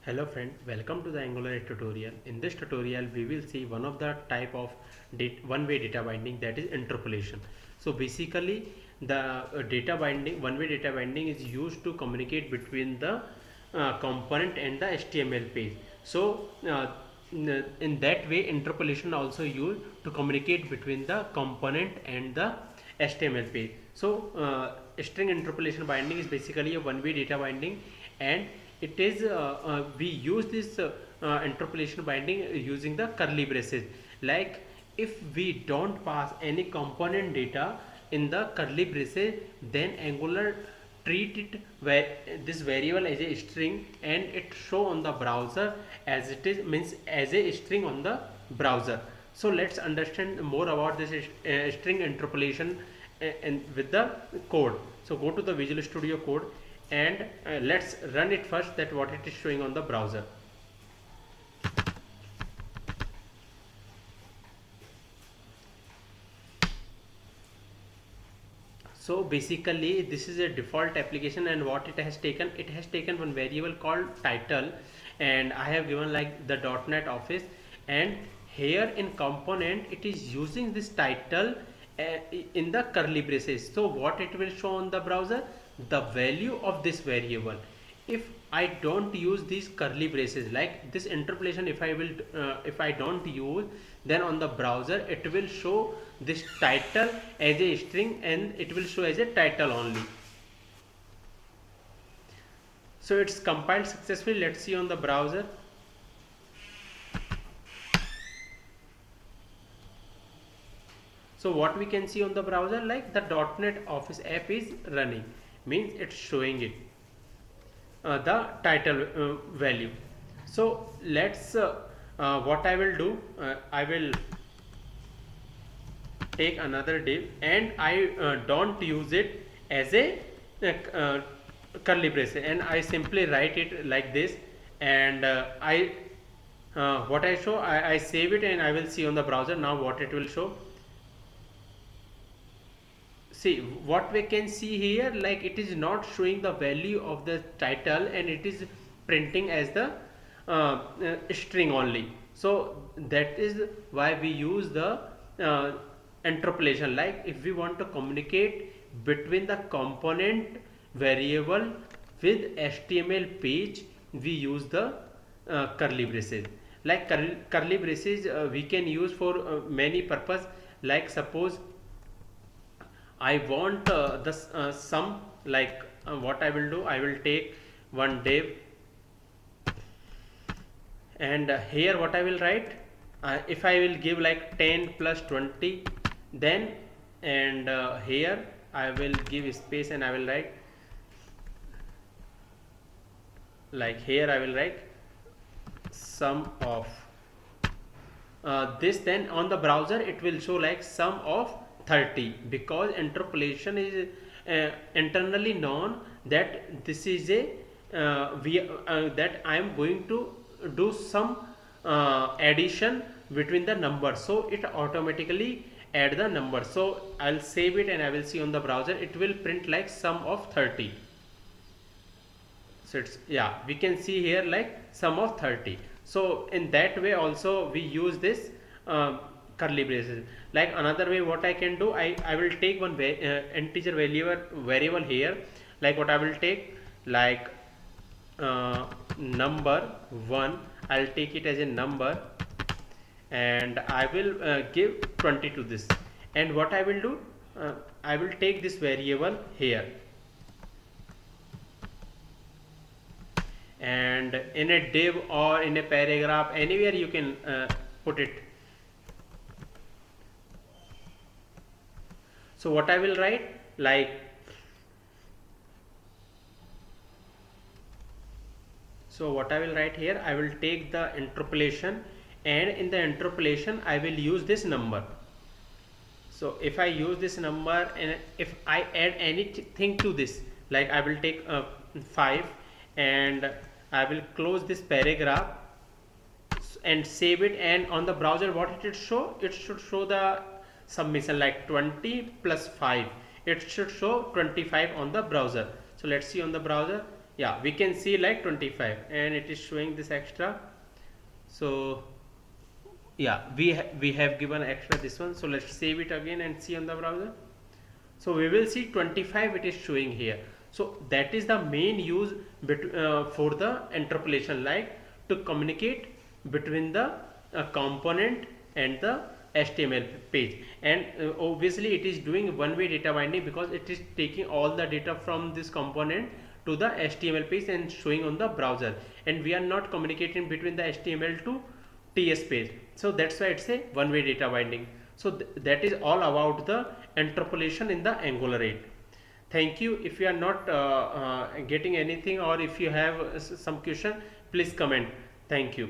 Hello friend, welcome to the Angular 8 tutorial. In this tutorial we will see one of the type of one-way data binding, that is interpolation. So basically the data binding, one-way data binding is used to communicate between the component and the HTML page. So in that way interpolation also used to communicate between the component and the HTML page. So string interpolation binding is basically a one-way data binding, and it is we use this interpolation binding using the curly braces. Like if we don't pass any component data in the curly braces, then Angular treat it where this variable as a string and it show on the browser as it is, means as a string on the browser. So let's understand more about this string interpolation and with the code. So go to the Visual Studio Code and let's run it first, that what it is showing on the browser. So basically this is a default application, and what it has taken one variable called title, and I have given like the .NET Office, and here in component it is using this title in the curly braces. So what it will show on the browser, the value of this variable. If I don't use these curly braces, like this interpolation, if I don't use, then on the browser it will show this title as a string and it will show as a title only. So it's compiled successfully. Let's see on the browser. So what we can see on the browser, like the .NET Office app is running, means it's showing it the title value. So let's what I will do, I will take another div and I don't use it as a curly brace, and I simply write it like this, and what I show, I save it and I will see on the browser now what it will show. See what we can see here, like it is not showing the value of the title and it is printing as the string only. So that is why we use the interpolation. Like if we want to communicate between the component variable with HTML page, we use the curly braces. Like curly braces we can use for many purpose. Like suppose I want sum, like what I will do, I will take one div, and here what I will write, if I will give like 10 plus 20, then, and here I will give space and I will write, like here I will write sum of this, then on the browser it will show like sum of 30, because interpolation is internally known that this is a that I am going to do some addition between the numbers, so it automatically add the number. So I'll save it and I will see on the browser it will print like sum of 30. So it's, yeah, we can see here like sum of 30. So in that way also we use this curly braces. Like another way what I can do, I will take one integer variable here, like what I will take, like number 1, I'll take it as a number and I will give 20 to this, and what I will do, I will take this variable here, and in a div or in a paragraph, anywhere you can put it. So what I will write, like so what I will write here, I will take the interpolation, and in the interpolation I will use this number. So if I use this number and if I add anything to this, like I will take 5 and I will close this paragraph and save it, and on the browser what it should show, it should show the submission like 20 plus 5, it should show 25 on the browser. So let's see on the browser, yeah, we can see like 25 and it is showing this extra. So yeah, we have given extra this one. So let's save it again and see on the browser. So we will see 25 it is showing here. So that is the main use for the interpolation, like to communicate between the component and the HTML page. And obviously it is doing one-way data binding because it is taking all the data from this component to the HTML page and showing on the browser, and we are not communicating between the HTML to TS page. So that's why it's a one-way data binding. So that is all about the interpolation in the Angular 8. Thank you. If you are not getting anything, or if you have some question, please comment. Thank you.